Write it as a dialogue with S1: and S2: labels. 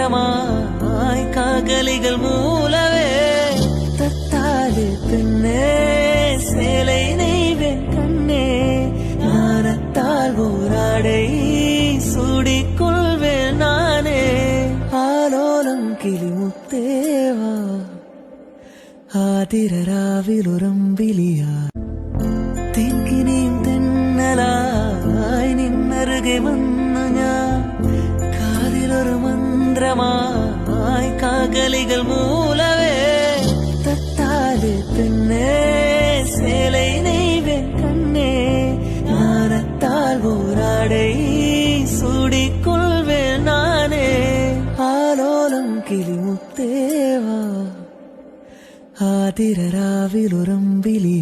S1: മന്ത്രമായി കാകലികൾ മൂലവേ തത്താതെ പെണ്ണേ சேலை நெய்வேன் கண்ணே ஞானத்தால் போராடை சூடிக்கொள்வேன் நானே ஆலோலம் கிளிமுத்தேவா ആതിരരാവിലുറമ്പിലിയാ തെങ്കിനെയും തെന്നലായി നിന്നരുകെ വന്നു ഞാൻ കാതിലൊരു മന്ത്രമായി കാകലികൾ മൂലവേ തത്താതെ പെണ്ണേ சேலை நெய்வேன் கண்ணே ஞானத்தால் போராடை சூடிக்கொள்வேன் நானே ஆலோலம் கிளிமுத்தேவா ആതിരരാവിലുറമ്പിലി